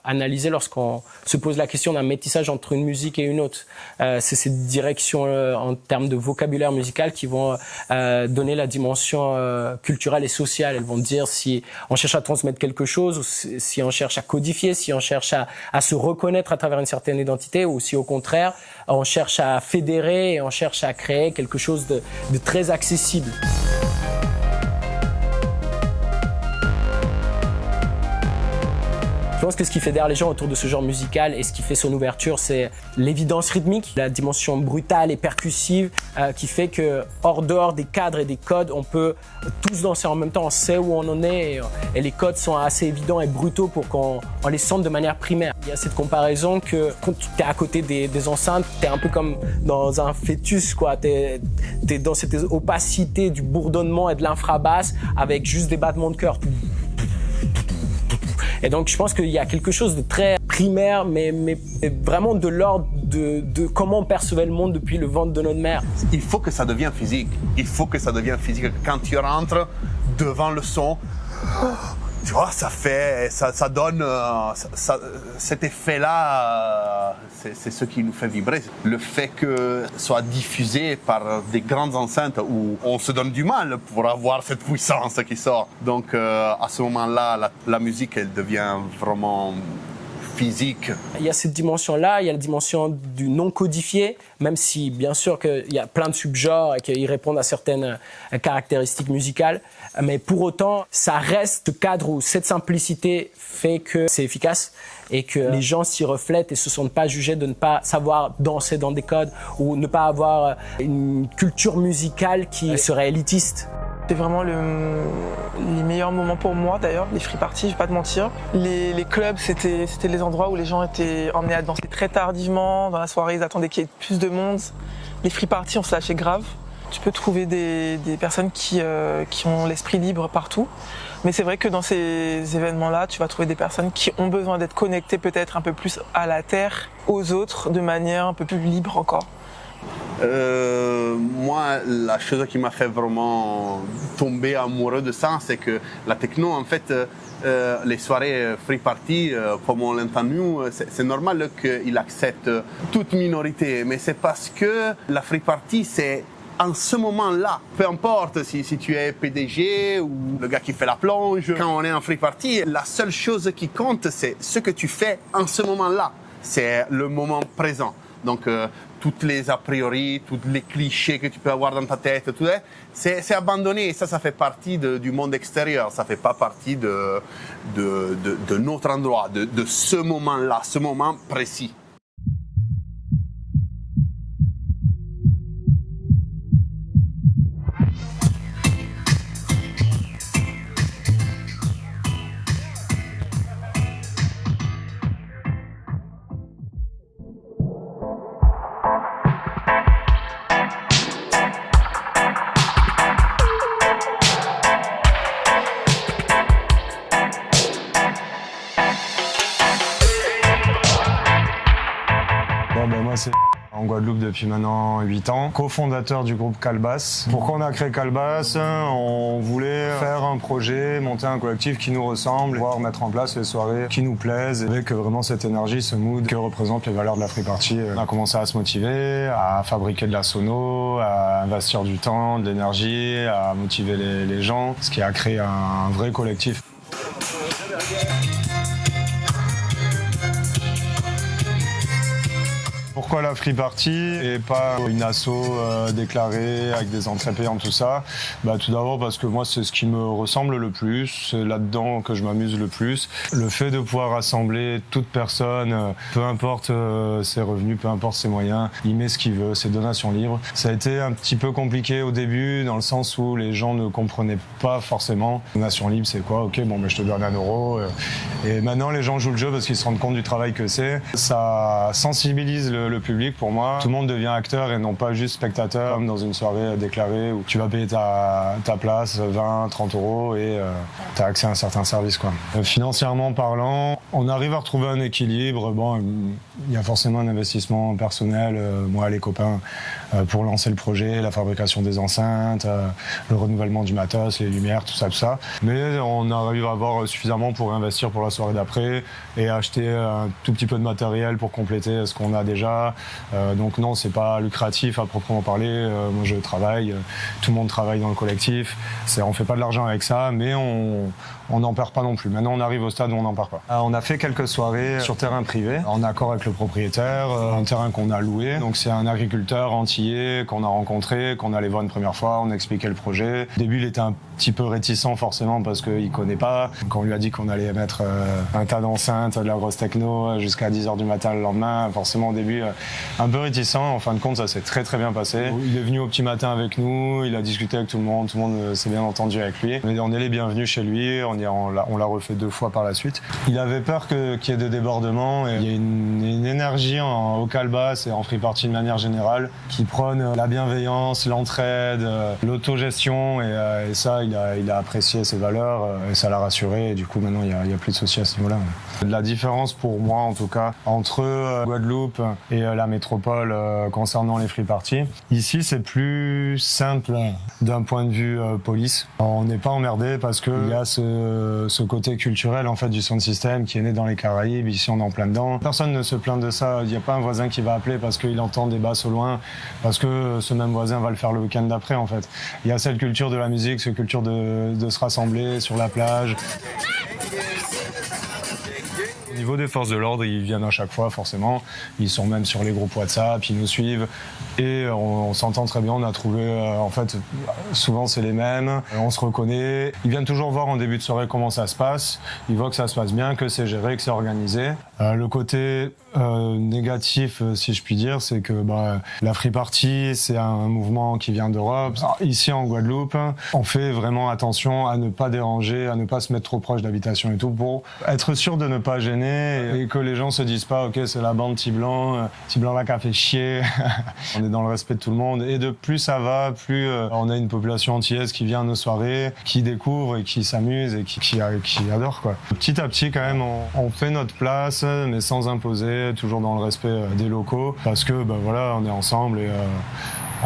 [SPEAKER 11] analyser lorsqu'on se pose la question d'un métissage entre une musique et une autre. C'est ces directions en termes de vocabulaire musical qui vont donner la dimension culturelle et sociale. Elles vont dire si on cherche à transmettre quelque chose, ou si on cherche à codifier, si on cherche à se reconnaître à travers une certaine identité, ou si au contraire, on cherche à fédérer et on cherche à créer quelque chose de très accessible. Je pense que ce qui fédère les gens autour de ce genre musical et ce qui fait son ouverture, c'est l'évidence rythmique, la dimension brutale et percussive qui fait que hors dehors des cadres et des codes, on peut tous danser en même temps, on sait où on en est et les codes sont assez évidents et brutaux pour qu'on les sente de manière primaire. Il y a cette comparaison que quand tu es à côté des enceintes, tu es un peu comme dans un fœtus, quoi. T'es dans cette opacité du bourdonnement et de l'infrabasse avec juste des battements de cœur. Et donc, je pense qu'il y a quelque chose de très primaire, mais vraiment de l'ordre de comment on percevait le monde depuis le ventre de notre mère.
[SPEAKER 8] Il faut que ça devienne physique. Il faut que ça devienne physique. Quand tu rentres devant le son, tu vois, ça donne cet effet-là, c'est ce qui nous fait vibrer. Le fait que soit diffusé par des grandes enceintes où on se donne du mal pour avoir cette puissance qui sort. Donc à ce moment-là, la musique, elle devient vraiment physique.
[SPEAKER 11] Il y a cette dimension-là, il y a la dimension du non codifié, même si bien sûr qu'il y a plein de subgenres et qu'ils répondent à certaines caractéristiques musicales, mais pour autant, ça reste ce cadre où cette simplicité fait que c'est efficace et que les gens s'y reflètent et se sentent pas jugés de ne pas savoir danser dans des codes ou ne pas avoir une culture musicale qui serait élitiste.
[SPEAKER 15] C'est vraiment les meilleurs moments pour moi d'ailleurs, les free parties, je vais pas te mentir. Les clubs, c'était les endroits où les gens étaient emmenés à danser très tardivement, dans la soirée ils attendaient qu'il y ait plus de monde. Les free parties, on se lâchait grave. Tu peux trouver des personnes qui ont l'esprit libre partout. Mais c'est vrai que dans ces événements-là, tu vas trouver des personnes qui ont besoin d'être connectées peut-être un peu plus à la terre, aux autres, de manière un peu plus libre encore.
[SPEAKER 8] Moi, la chose qui m'a fait vraiment tomber amoureux de ça, c'est que la techno, en fait, les soirées free party, comme on l'entend nous, c'est normal qu'il accepte toute minorité, mais c'est parce que la free party, c'est en ce moment-là, peu importe si tu es PDG ou le gars qui fait la plonge, quand on est en free party, la seule chose qui compte, c'est ce que tu fais en ce moment-là. C'est le moment présent. Donc, toutes les a priori, tous les clichés que tu peux avoir dans ta tête, tout c'est abandonné. Et ça fait partie du monde extérieur. Ça fait pas partie de notre endroit, de ce moment-là, ce moment précis.
[SPEAKER 16] C'est en Guadeloupe depuis maintenant 8 ans, cofondateur du groupe Calbas. Pourquoi on a créé Calbas? On voulait faire un projet, monter un collectif qui nous ressemble, pouvoir mettre en place les soirées qui nous plaisent, avec vraiment cette énergie, ce mood que représentent les valeurs de la free party. On a commencé à se motiver, à fabriquer de la sono, à investir du temps, de l'énergie, à motiver les gens, ce qui a créé un vrai collectif. Pourquoi la free party et pas une asso déclarée avec des entrées payantes, tout ça? Tout d'abord parce que moi c'est ce qui me ressemble le plus, c'est là-dedans que je m'amuse le plus. Le fait de pouvoir rassembler toute personne, peu importe ses revenus, peu importe ses moyens, il met ce qu'il veut, c'est donation libre. Ça a été un petit peu compliqué au début dans le sens où les gens ne comprenaient pas forcément. Donation libre c'est quoi? Ok, bon je te donne 1 euro. Et maintenant les gens jouent le jeu parce qu'ils se rendent compte du travail que c'est. Ça sensibilise le public pour moi. Tout le monde devient acteur et non pas juste spectateur comme dans une soirée déclarée où tu vas payer ta place 20, 30 euros et tu as accès à un certain service, quoi. Financièrement parlant, on arrive à retrouver un équilibre. Bon, il y a forcément un investissement personnel, moi les copains, pour lancer le projet, la fabrication des enceintes, le renouvellement du matos, les lumières, tout ça. Mais on arrive à avoir suffisamment pour investir pour la soirée d'après et acheter un tout petit peu de matériel pour compléter ce qu'on a déjà. Donc non, c'est pas lucratif à proprement parler. Moi je travaille, tout le monde travaille dans le collectif. On fait pas de l'argent avec ça, mais on n'en perd pas non plus. Maintenant on arrive au stade où on n'en perd pas. On a fait quelques soirées sur terrain privé, en accord avec le propriétaire, un terrain qu'on a loué. Donc c'est un agriculteur antillais qu'on a rencontré, qu'on allait voir une première fois, on a expliqué le projet. Au début il était un petit peu réticent forcément parce qu'il connaît pas. Quand on lui a dit qu'on allait mettre un tas d'enceintes, de la grosse techno jusqu'à 10h du matin le lendemain, forcément au début un peu réticent. En fin de compte ça s'est très très bien passé. Il est venu au petit matin avec nous, il a discuté avec tout le monde s'est bien entendu avec lui. On est les bienvenus chez lui, on l'a refait 2 fois par la suite. Il avait peur qu'il y ait des débordements. Et il y a une énergie au Calbas et en free party de manière générale qui prône la bienveillance, l'entraide, l'autogestion et ça il a apprécié ces valeurs et ça l'a rassuré et du coup maintenant il y a plus de soucis à ce niveau-là. La différence pour moi en tout cas entre Guadeloupe et la métropole concernant les free parties, ici c'est plus simple d'un point de vue police. On n'est pas emmerdé parce qu'il y a ce côté culturel en fait du sound system qui est né dans les Caraïbes. Ici on est en plein dedans. Personne ne se plaint de ça. Il n'y a pas un voisin qui va appeler parce qu'il entend des basses au loin, parce que ce même voisin va le faire le week-end d'après en fait. Il y a cette culture de la musique, cette culture de se rassembler sur la plage. Au niveau des forces de l'ordre, ils viennent à chaque fois, forcément. Ils sont même sur les groupes WhatsApp, ils nous suivent. Et on s'entend très bien, on a trouvé, en fait, souvent c'est les mêmes, on se reconnaît. Ils viennent toujours voir en début de soirée comment ça se passe. Ils voient que ça se passe bien, que c'est géré, que c'est organisé. Le côté négatif, si je puis dire, c'est que la Free Party, c'est un mouvement qui vient d'Europe. Ici en Guadeloupe, on fait vraiment attention à ne pas déranger, à ne pas se mettre trop proche d'habitation et tout, pour être sûr de ne pas gêner et que les gens se disent pas ok, c'est la bande T-Blanc là qui a fait chier. On est dans le respect de tout le monde et de plus ça va, plus on a une population antillaise qui vient à nos soirées, qui découvre et qui s'amuse et qui adore quoi. Petit à petit quand même on fait notre place mais sans imposer, toujours dans le respect des locaux parce que voilà, on est ensemble et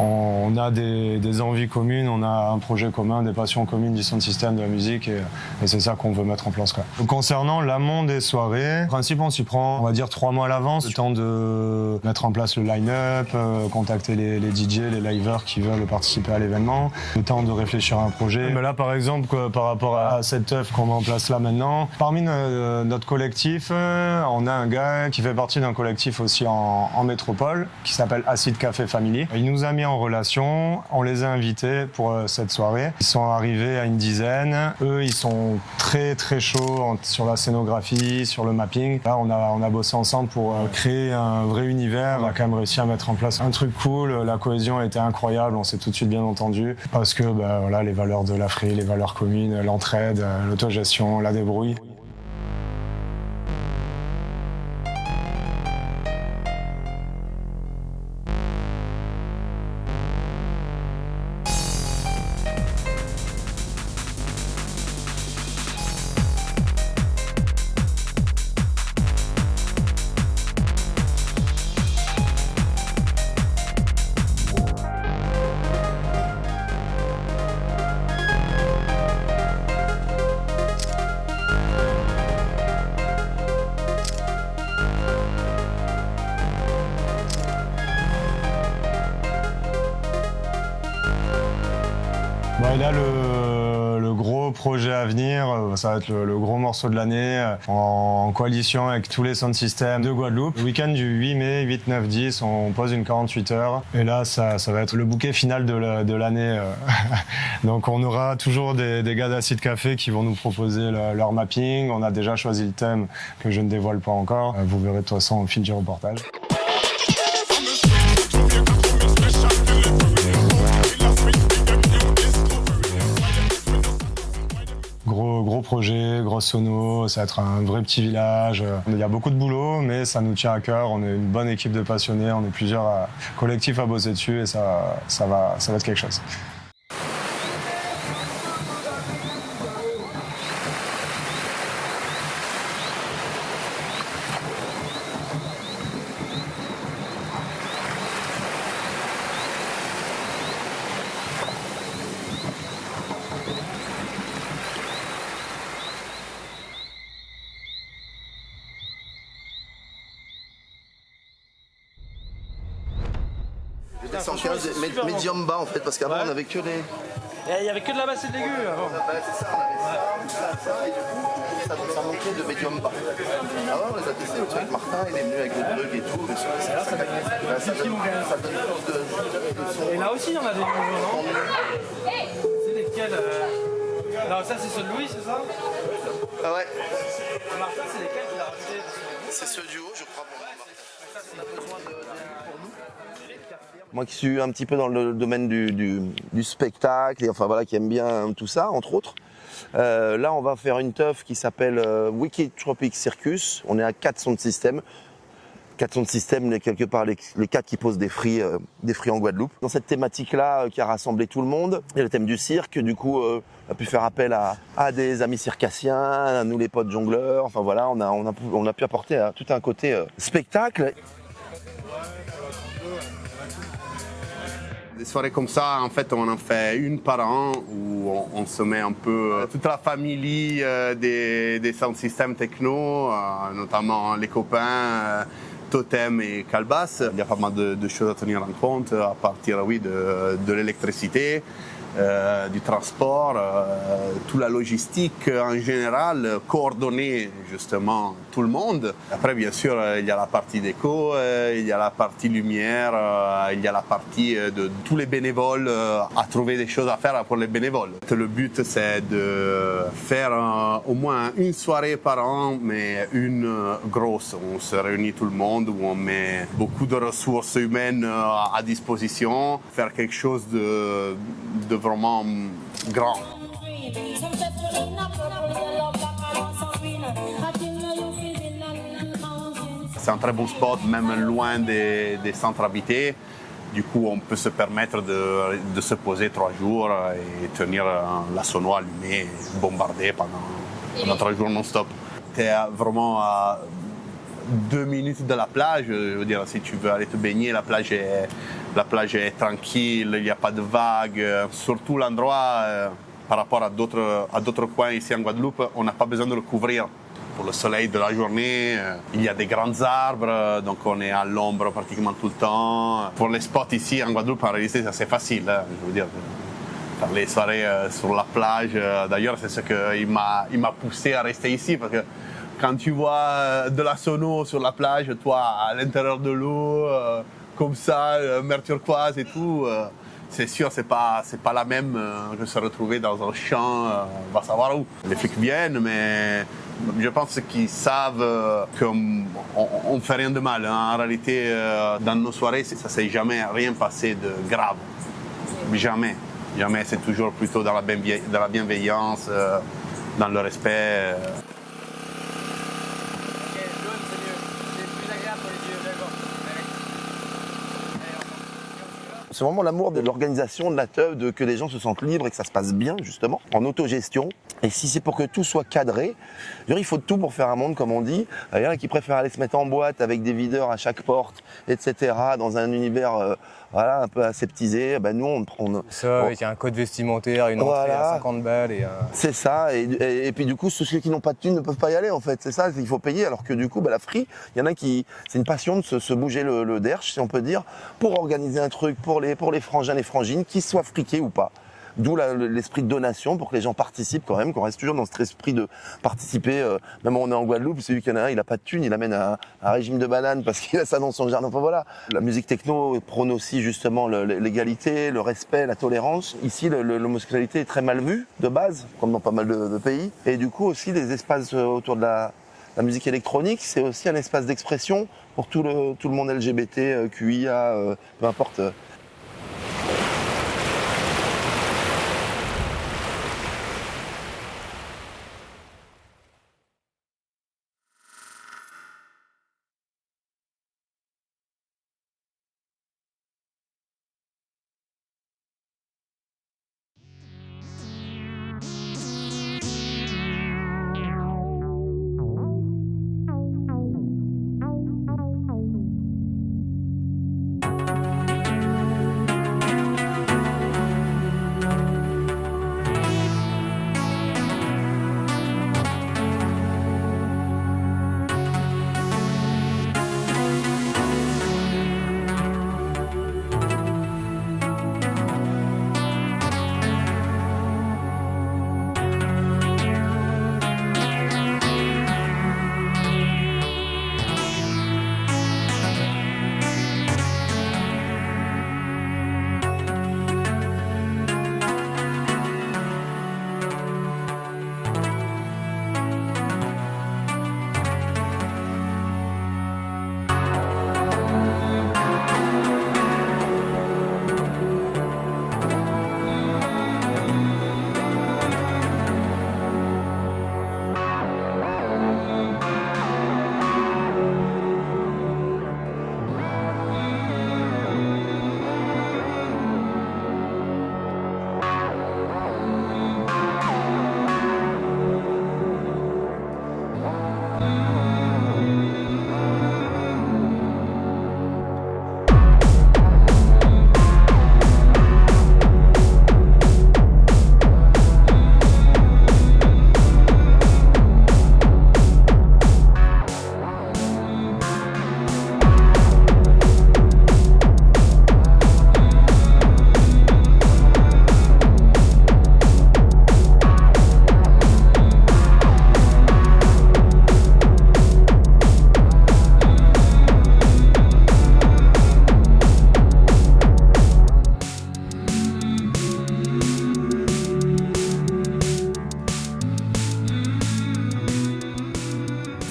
[SPEAKER 16] on a des envies communes, on a un projet commun, des passions communes du sound system, de la musique et c'est ça qu'on veut mettre en place quoi. Concernant l'amont des soirées, en principe on s'y prend on va dire 3 mois à l'avance, le temps de mettre en place le line-up, contacter les DJ, les liveurs qui veulent participer à l'événement, le temps de réfléchir à un projet. Mais là par exemple par rapport à cette œuvre qu'on met en place là maintenant, parmi notre collectif, on a un gars qui fait partie d'un collectif aussi en métropole qui s'appelle Acid Café Family. Il nous a mis en relation, on les a invités pour cette soirée. Ils sont arrivés à une dizaine. Eux, ils sont très très chauds sur la scénographie, sur le mapping. Là, on a bossé ensemble pour créer un vrai univers. On a quand même réussi à mettre en place un truc cool. La cohésion a été incroyable. On s'est tout de suite bien entendu parce que voilà, les valeurs de la free, les valeurs communes, l'entraide, l'autogestion, la débrouille. Et là, le gros projet à venir, ça va être le gros morceau de l'année, en coalition avec tous les sound systems de Guadeloupe. Le week-end du 8 mai, 8, 9, 10, on pose une 48 heures. Et là, ça va être le bouquet final de l'année. Donc on aura toujours des gars d'Acid Café qui vont nous proposer leur mapping. On a déjà choisi le thème que je ne dévoile pas encore. Vous verrez de toute façon au fil du reportage. Gros projet, grosse sono, ça va être un vrai petit village. Il y a beaucoup de boulot, mais ça nous tient à cœur. On est une bonne équipe de passionnés, on est plusieurs collectifs à bosser dessus et ça va être quelque chose.
[SPEAKER 9] Les 115 médium bas en fait, parce qu'avant on avait que les.
[SPEAKER 5] Il y avait que de la basse et de l'aigu avant.
[SPEAKER 9] C'est ça, on avait ça, et du coup, ça manquait de médium bas. Ah ouais, on les a testés, avec Martin, il est venu avec d'autres trucs et tout. Mais ça donne plus de son.
[SPEAKER 5] Et là aussi, il y en a des nouveaux, non? C'est lesquels Non, ça c'est ceux de Louis, c'est ça?
[SPEAKER 9] Ah ouais.
[SPEAKER 5] Martin, c'est lesquels qu'il a rajouté?
[SPEAKER 9] C'est ce duo, je crois. Moi qui suis un petit peu dans le domaine du spectacle, et enfin voilà, qui aime bien tout ça, entre autres. Là, on va faire une teuf qui s'appelle Wicked Tropic Circus. On est à 4 sound systems. 4 sound systems, quelque part les 4 qui posent des free en Guadeloupe. Dans cette thématique-là qui a rassemblé tout le monde, il y a le thème du cirque. Du coup, on a pu faire appel à des amis circassiens, à nous les potes jongleurs. Enfin voilà, on a pu apporter tout un côté spectacle.
[SPEAKER 8] Des soirées comme ça, en fait, on en fait une par an où on se met un peu toute la famille des sound systems techno, notamment les copains Totem et Calbas. Il y a pas mal de choses à tenir en compte à partir de l'électricité. du transport, toute la logistique en général, coordonner justement tout le monde. Après, bien sûr, il y a la partie déco, il y a la partie lumière, il y a la partie de tous les bénévoles, à trouver des choses à faire pour les bénévoles. Le but, c'est de faire au moins une soirée par an, mais une grosse. On se réunit tout le monde, où on met beaucoup de ressources humaines à disposition, faire quelque chose de vraiment grand. C'est un très bon spot, même loin des centres habités. Du coup, on peut se permettre de se poser 3 jours et tenir la sono allumée, bombardée pendant 3 jours non-stop. Tu es vraiment à 2 minutes de la plage. Je veux dire, si tu veux aller te baigner, la plage est tranquille, il n'y a pas de vagues. Surtout l'endroit, par rapport à d'autres coins ici en Guadeloupe, on n'a pas besoin de le couvrir. Pour le soleil de la journée, il y a des grands arbres, donc on est à l'ombre pratiquement tout le temps. Pour les spots ici en Guadeloupe, en réalité, c'est assez facile. Je veux dire, faire les soirées sur la plage. D'ailleurs, c'est ce qui m'a poussé à rester ici, parce que quand tu vois de la sono sur la plage, toi, à l'intérieur de l'eau, comme ça, mer turquoise et tout, c'est sûr, c'est pas la même que se retrouver dans un champ, on va savoir où. Les flics viennent, mais je pense qu'ils savent qu'on ne fait rien de mal. En réalité, dans nos soirées, ça ne s'est jamais rien passé de grave. Jamais. Jamais. C'est toujours plutôt dans la bienveillance, dans le respect.
[SPEAKER 9] C'est vraiment l'amour de l'organisation, de la teuf, de que les gens se sentent libres et que ça se passe bien, justement, en autogestion. Et si c'est pour que tout soit cadré, il faut de tout pour faire un monde, comme on dit. Il y en a qui préfèrent aller se mettre en boîte avec des videurs à chaque porte, etc., dans un univers un peu aseptisé. Nous,
[SPEAKER 10] il y a un code vestimentaire, une entrée à 50 balles.
[SPEAKER 9] C'est ça. Et puis, du coup, ceux qui n'ont pas de thunes ne peuvent pas y aller, en fait. C'est ça, il faut payer. Alors que, du coup, la free, il y en a qui... C'est une passion de se bouger le derche, si on peut dire, pour organiser un truc pour les frangins, les frangines, qu'ils soient friqués ou pas. D'où l'esprit de donation pour que les gens participent quand même, qu'on reste toujours dans cet esprit de participer. Même on est en Guadeloupe, celui qui en a un, il a pas de thune, il amène un régime de bananes parce qu'il a ça dans son jardin. Enfin voilà. La musique techno prône aussi justement l'égalité, le respect, la tolérance. Ici, l'homosexualité est très mal vue de base, comme dans pas mal de pays. Et du coup aussi, des espaces autour de la musique électronique, c'est aussi un espace d'expression pour tout le monde LGBT, QIA, peu importe.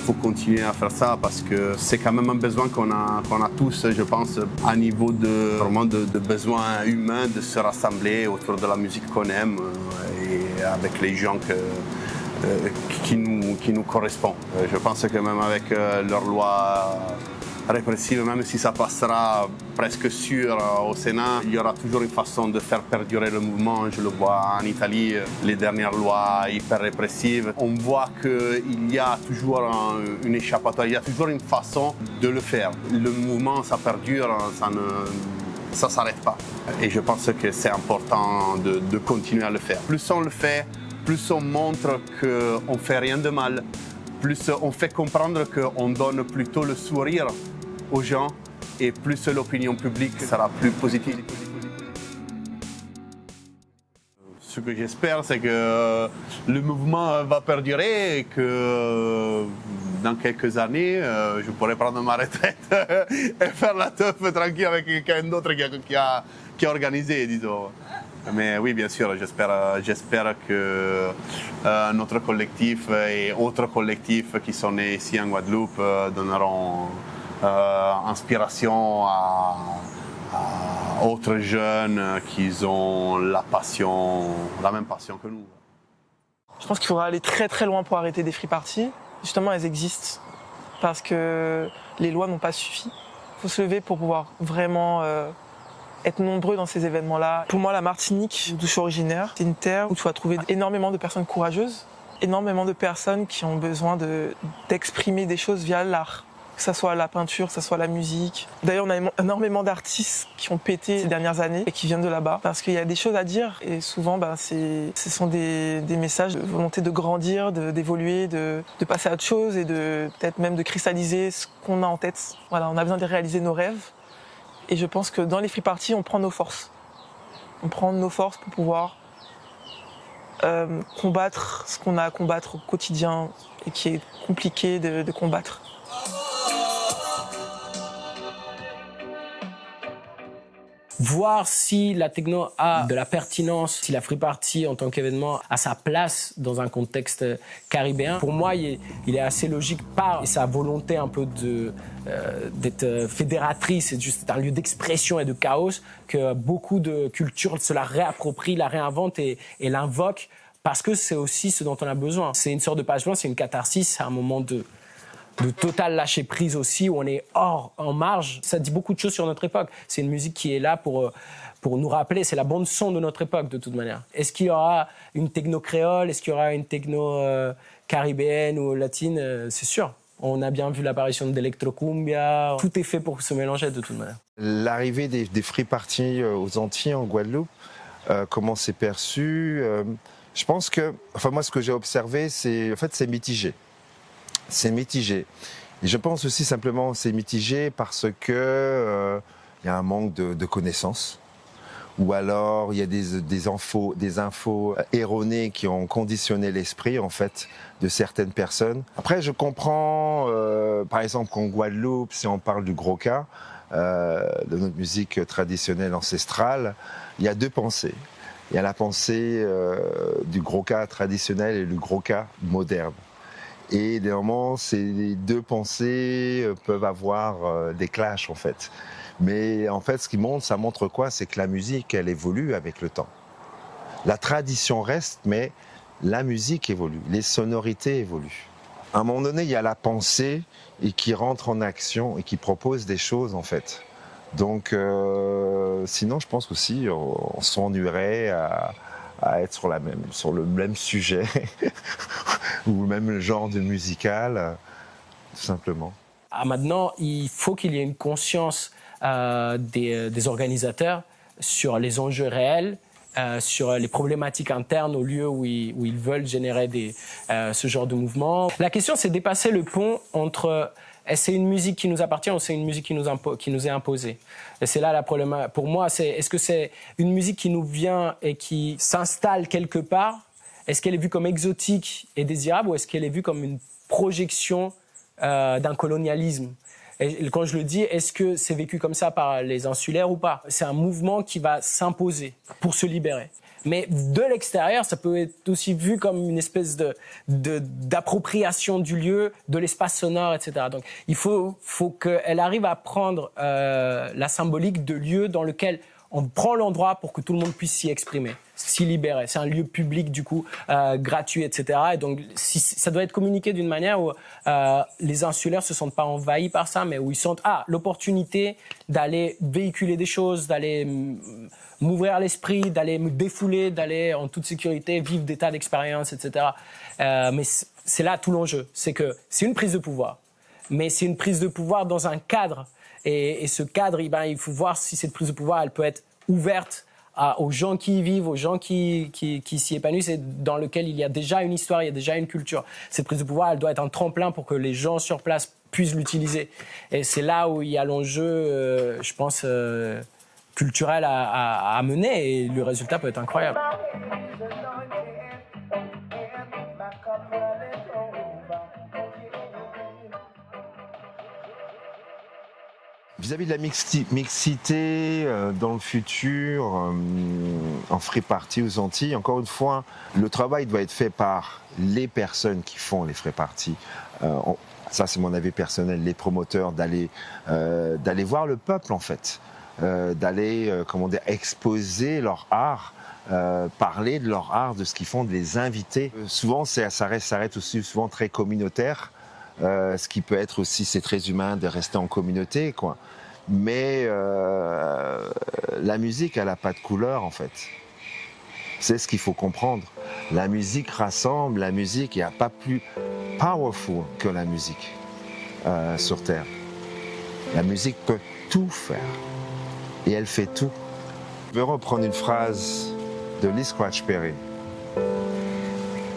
[SPEAKER 8] faut continuer à faire ça parce que c'est quand même un besoin qu'on a tous, je pense, à niveau vraiment de besoin humain de se rassembler autour de la musique qu'on aime et avec les gens qui nous correspondent. Je pense que même avec leur loi répressive, même si ça passera presque sûr au Sénat, il y aura toujours une façon de faire perdurer le mouvement. Je le vois en Italie, les dernières lois hyper répressives. On voit qu'il y a toujours une échappatoire, il y a toujours une façon de le faire. Le mouvement, ça perdure, ça ne s'arrête pas. Et je pense que c'est important de continuer à le faire. Plus on le fait, plus on montre qu'on ne fait rien de mal, plus on fait comprendre qu'on donne plutôt le sourire aux gens et plus l'opinion publique sera plus positive. Ce que j'espère, c'est que le mouvement va perdurer et que dans quelques années, je pourrai prendre ma retraite et faire la teuf tranquille avec quelqu'un d'autre qui a organisé, disons. Mais oui, bien sûr, j'espère que notre collectif et autres collectifs qui sont nés ici en Guadeloupe donneront inspiration à autres jeunes qui ont la même passion que nous.
[SPEAKER 15] Je pense qu'il faudra aller très très loin pour arrêter des free parties. Justement, elles existent parce que les lois n'ont pas suffi. Il faut se lever pour pouvoir vraiment être nombreux dans ces événements-là. Pour moi, la Martinique, d'où je suis originaire, c'est une terre où tu vas trouver énormément de personnes courageuses, énormément de personnes qui ont besoin d'exprimer des choses via l'art. Que ce soit la peinture, que ce soit la musique. D'ailleurs, on a énormément d'artistes qui ont pété ces dernières années et qui viennent de là-bas parce qu'il y a des choses à dire et souvent, ce sont des messages de volonté de grandir, d'évoluer, de passer à autre chose et peut-être même de cristalliser ce qu'on a en tête. Voilà, on a besoin de réaliser nos rêves et je pense que dans les free parties, on prend nos forces. On prend nos forces pour pouvoir combattre ce qu'on a à combattre au quotidien et qui est compliqué de combattre.
[SPEAKER 11] Voir si la techno a de la pertinence, si la free party en tant qu'événement a sa place dans un contexte caribéen. Pour moi, il est assez logique par sa volonté un peu d'être fédératrice, c'est juste un lieu d'expression et de chaos que beaucoup de cultures se la réapproprient, la réinventent et l'invoquent parce que c'est aussi ce dont on a besoin. C'est une sorte de page blanche, c'est une catharsis, c'est un moment de total lâcher prise aussi, où on est en marge. Ça dit beaucoup de choses sur notre époque. C'est une musique qui est là pour nous rappeler, c'est la bande son de notre époque de toute manière. Est-ce qu'il y aura une techno créole, est-ce qu'il y aura une techno caribéenne ou latine? C'est sûr. On a bien vu l'apparition d'Electrocumbia. Tout est fait pour se mélanger de toute manière.
[SPEAKER 14] L'arrivée des free parties aux Antilles, en Guadeloupe, comment c'est perçu? Je pense que, moi, ce que j'ai observé, c'est mitigé. C'est mitigé. Et je pense aussi simplement c'est mitigé parce que y a un manque de connaissances, ou alors il y a des infos erronées qui ont conditionné l'esprit en fait de certaines personnes. Après, je comprends, par exemple, qu'en Guadeloupe, si on parle du Gros-Ca, de notre musique traditionnelle ancestrale, il y a deux pensées. Il y a la pensée du Gros-Ca traditionnel et du Gros-Ca moderne. Et des moments, ces deux pensées peuvent avoir des clashs en fait. Mais en fait, ce qui montre, ça montre quoi? C'est que la musique, elle évolue avec le temps. La tradition reste, mais la musique évolue, les sonorités évoluent. À un moment donné, il y a la pensée et qui rentre en action et qui propose des choses en fait. Donc, sinon, je pense qu'aussi, on s'ennuierait à être sur le même sujet ou le même genre de musical, tout simplement.
[SPEAKER 11] Maintenant, il faut qu'il y ait une conscience des organisateurs sur les enjeux réels, sur les problématiques internes au lieu où ils veulent générer ce genre de mouvement. La question, c'est de dépasser le pont entre est-ce que c'est une musique qui nous appartient ou c'est une musique qui nous est imposée. Et c'est là la problématique. Pour moi, est-ce que c'est une musique qui nous vient et qui s'installe quelque part? Est-ce qu'elle est vue comme exotique et désirable ou est-ce qu'elle est vue comme une projection d'un colonialisme? Et quand je le dis, est-ce que c'est vécu comme ça par les insulaires ou pas? C'est un mouvement qui va s'imposer pour se libérer. Mais de l'extérieur, ça peut être aussi vu comme une espèce d'appropriation du lieu, de l'espace sonore, etc. Donc, il faut qu'elle arrive à prendre la symbolique de lieu dans lequel on prend l'endroit pour que tout le monde puisse s'y exprimer, s'y libérer. C'est un lieu public, du coup, gratuit, etc. Et donc, ça doit être communiqué d'une manière où les insulaires se sentent pas envahis par ça, mais où ils sentent l'opportunité d'aller véhiculer des choses, d'aller m'ouvrir l'esprit, d'aller me défouler, d'aller en toute sécurité vivre des tas d'expériences, etc. Mais c'est là tout l'enjeu. C'est que c'est une prise de pouvoir, mais c'est une prise de pouvoir dans un cadre. Et ce cadre, il faut voir si cette prise de pouvoir, elle peut être ouverte aux gens qui y vivent, aux gens qui s'y épanouissent, et dans lequel il y a déjà une histoire, il y a déjà une culture. Cette prise de pouvoir, elle doit être un tremplin pour que les gens sur place puissent l'utiliser. Et c'est là où il y a l'enjeu, je pense, culturel à mener, et le résultat peut être incroyable.
[SPEAKER 14] Vis-à-vis de la mixité dans le futur, en free party aux Antilles, encore une fois, le travail doit être fait par les personnes qui font les free party. Ça, c'est mon avis personnel, les promoteurs, d'aller voir le peuple, en fait, d'aller, exposer leur art, parler de leur art, de ce qu'ils font, de les inviter. Souvent, ça reste aussi souvent très communautaire. Ce qui peut être aussi, c'est très humain de rester en communauté, quoi. Mais la musique, elle n'a pas de couleur, en fait. C'est ce qu'il faut comprendre. La musique rassemble, la musique, il n'y a pas plus powerful que la musique sur Terre. La musique peut tout faire. Et elle fait tout. Je vais reprendre une phrase de Lee Scratch Perry.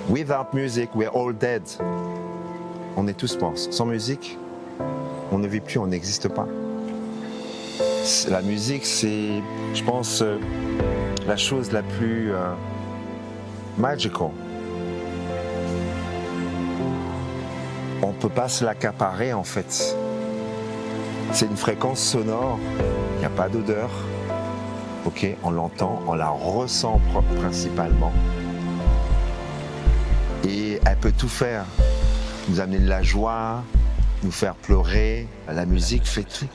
[SPEAKER 14] Without music, we're all dead. On est tous morts. Sans musique, on ne vit plus, on n'existe pas. La musique, c'est, je pense, la chose la plus magical. On ne peut pas se l'accaparer, en fait. C'est une fréquence sonore, il n'y a pas d'odeur. Ok, on l'entend, on la ressent principalement. Et elle peut tout faire. Nous amener de la joie, nous faire pleurer. La musique fait tout.